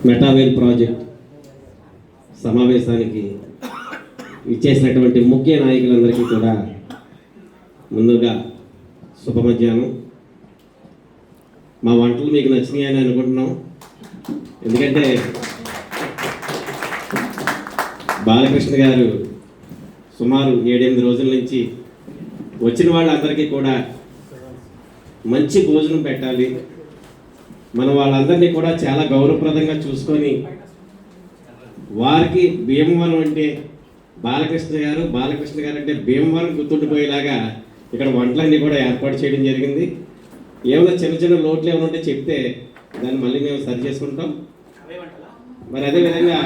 మెటావేల్ project సమావేశానికి ఇచ్చేసినటువంటి ముఖ్య నాయకులందరికీ కూడా ముందుగా శుభ మధ్యాహ్నం. మా వంటలు మీకు నచ్చినాయి అని అనుకుంటున్నాం. ఎందుకంటే బాలకృష్ణ గారు సుమారు 7-8 రోజుల నుంచి వచ్చిన వాళ్ళందరికీ కూడా మంచి భోజనం పెట్టాలి, మనం వాళ్ళందరినీ కూడా చాలా గౌరవప్రదంగా చూసుకొని వారికి భీమవరం అంటే బాలకృష్ణ గారు అంటే భీమవరం గుర్తుండిపోయేలాగా ఇక్కడ వంటలన్నీ కూడా ఏర్పాటు చేయడం జరిగింది. ఏమైనా చిన్న చిన్న లోట్లు ఏమైనా ఉంటే చెప్తే దాన్ని మళ్ళీ మేము సరి చేసుకుంటాం. మరి అదేవిధంగా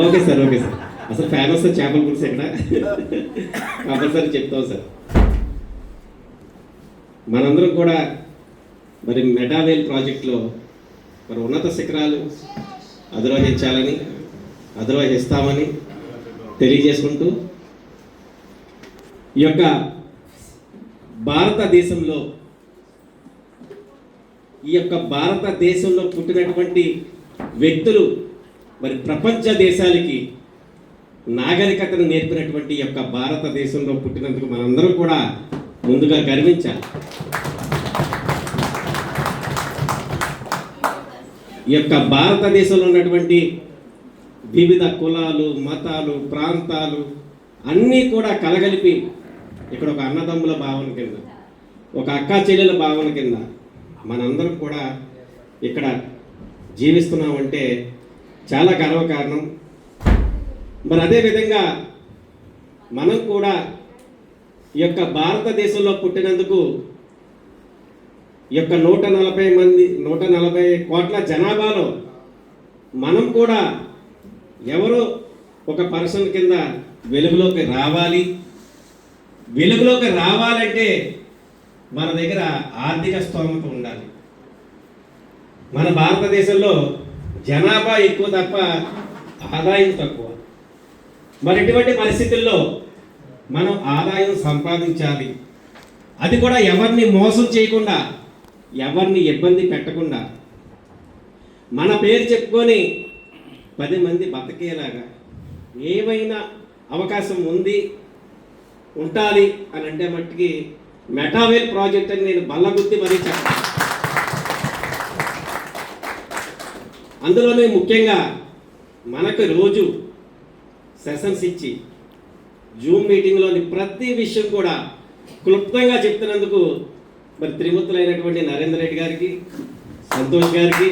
ఓకే సార్ అసలు ఫేమస్ చేపల పులుసు ఇక్కడ కంపల్సరీ చెప్తాం సార్. మనందరం కూడా మరి మెటావేల్ ప్రాజెక్టులో మరి ఉన్నత శిఖరాలు అధిరోహిస్తామని తెలియజేసుకుంటూ ఈ యొక్క భారతదేశంలో పుట్టినటువంటి వ్యక్తులు మరి ప్రపంచ దేశాలకి నాగరికతను నేర్పినటువంటి యొక్క భారతదేశంలో పుట్టినందుకు మనందరం కూడా ముందుగా గర్వించాలి. ఈ యొక్క భారతదేశంలో ఉన్నటువంటి వివిధ కులాలు, మతాలు, ప్రాంతాలు అన్నీ కూడా కలగలిపి ఇక్కడ ఒక అన్నదమ్ముల భావన కింద, ఒక అక్కా చెల్లెల భావన కింద మనందరం కూడా ఇక్కడ జీవిస్తున్నామంటే చాలా గర్వకారణం. మరి అదేవిధంగా మనం కూడా ఈ యొక్క భారతదేశంలో పుట్టినందుకు ఈ యొక్క 140 కోట్ల జనాభాలో మనం కూడా ఎవరో ఒక పర్సన్ కింద వెలుగులోకి రావాలంటే మన దగ్గర ఆర్థిక స్తోమత ఉండాలి. మన భారతదేశంలో జనాభా ఎక్కువ తప్ప ఆదాయం తక్కువ. మరి ఇటువంటి పరిస్థితుల్లో మనం ఆదాయం సంపాదించాలి, అది కూడా ఎవరిని మోసం చేయకుండా, ఎవరిని ఇబ్బంది పెట్టకుండా, మన పేరు చెప్పుకొని 10 మంది బతికేలాగా ఏమైనా అవకాశం ఉండాలి అని అంటే మట్టికి మెటావేల్ ప్రాజెక్ట్ అని నేను బల్లగుద్ది మరీ చెప్పాను. అందులోనే ముఖ్యంగా మనకు రోజు సెషన్స్ ఇచ్చి జూమ్ మీటింగ్లోని ప్రతి విషయం కూడా క్లుప్తంగా చెప్తున్నందుకు మరి త్రిమూర్తులైనటువంటి నరేంద్ర రెడ్డి గారికి, సంతోష్ గారికి,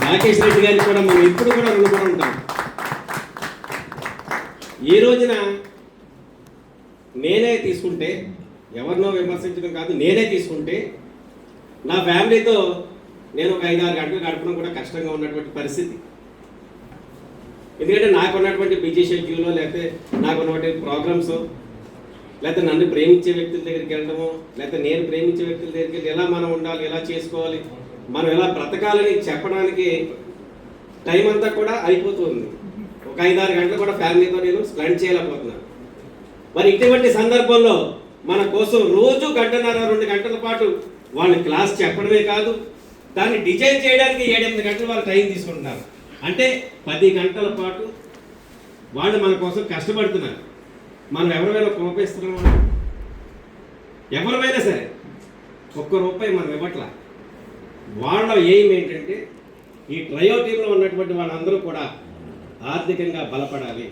రాకేష్ రెడ్డి గారికి కూడా మనం ఎప్పుడు కూడా రుణపడి ఉంటాం. ఈ రోజున నేనే తీసుకుంటే, ఎవరినో విమర్శించడం కాదు, నేనే తీసుకుంటే నా ఫ్యామిలీతో నేను ఒక 5-6 గంటలు గడపడం కూడా కష్టంగా ఉన్నటువంటి పరిస్థితి. ఎందుకంటే నాకున్నటువంటి బిజీ షెడ్యూల్లో, లేకపోతే నాకున్నటువంటి ప్రోగ్రామ్స్, లేకపోతే నన్ను ప్రేమించే వ్యక్తుల దగ్గరికి వెళ్ళడము, లేకపోతే నేను ప్రేమించే వ్యక్తుల దగ్గరికి వెళ్ళి ఎలా మనం ఉండాలి, ఎలా చేసుకోవాలి, మనం ఎలా బ్రతకాలని చెప్పడానికి టైం అంతా కూడా అయిపోతుంది. ఒక 5-6 గంటలు కూడా ఫ్యామిలీతో నేను స్పెండ్ చేయలేకపోతున్నాను. మరి ఇటువంటి సందర్భంలో మన కోసం రోజు 1.5-2 గంటల పాటు వాళ్ళు క్లాస్ చెప్పడమే కాదు, దాన్ని డిజైన్ చేయడానికి 7-8 గంటలు వాళ్ళు టైం తీసుకుంటున్నారు. అంటే 10 గంటల పాటు వాళ్ళు మన కోసం కష్టపడుతున్నారు. మనం ఎవరిమైనా కోపిస్తున్నాం, ఎవరిమైనా సరే ₹1 మనం ఇవ్వట్లా. వాళ్ళ ఎయిమ్ ఏంటంటే ఈ ట్రయో టీంలో ఉన్నటువంటి వాళ్ళందరూ కూడా ఆర్థికంగా బలపడాలి.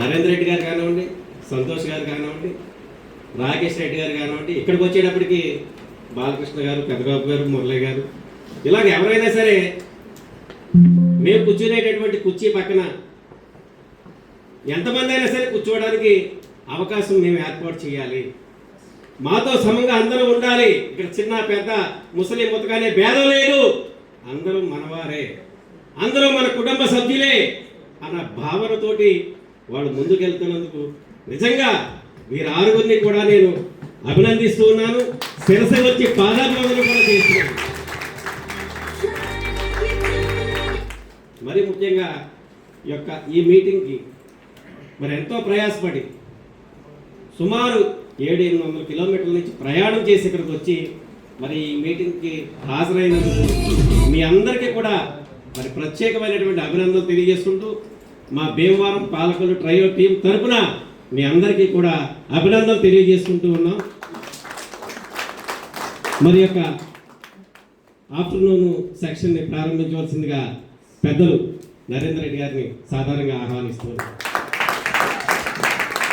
నరేంద్ర రెడ్డి గారు కానివ్వండి, సంతోష్ గారు కానివ్వండి, రాకేష్ రెడ్డి గారు కానివ్వండి, ఇక్కడికి వచ్చేటప్పటికి బాలకృష్ణ గారు, పెద్దబాబు గారు, మురళి గారు, ఇలాగ ఎవరైనా సరే మేము కూర్చునేటటువంటి కుర్చీ పక్కన ఎంతమంది అయినా సరే కూర్చోవడానికి అవకాశం మేము ఏర్పాటు చేయాలి. మాతో సమంగా అందరూ ఉండాలి. ఇక్కడ చిన్న పెద్ద ముసలి ముతకానే భేదం లేదు, అందరూ మనవారే, అందరూ మన కుటుంబ సభ్యులే అన్న భావనతోటి వాళ్ళు ముందుకెళ్తున్నందుకు నిజంగా వీరారుగురిని కూడా నేను అభినందిస్తూ ఉన్నాను. శిరస వచ్చి పాదాభివందన కూడా చేస్తున్నాను. మరి ముఖ్యంగా ఈ మీటింగ్కి మరి ఎంతో ప్రయాసపడి సుమారు 700-800 కిలోమీటర్ల నుంచి ప్రయాణం చేసి ఇక్కడికి వచ్చి మరి ఈ మీటింగ్కి హాజరైనందుకు మీ అందరికీ కూడా మరి ప్రత్యేకమైనటువంటి అభినందనలు తెలియజేసుకుంటూ మా భీమవరం పాలకులు ట్రయో టీం తరపున మీ అందరికీ కూడా అభినందనలు తెలియజేసుకుంటూ ఉన్నాం. మరి యొక్క ఆఫ్టర్నూన్ సెక్షన్ని ప్రారంభించవలసిందిగా పెద్దలు నరేంద్ర రెడ్డి గారిని సాధారణంగా ఆహ్వానిస్తున్నారు.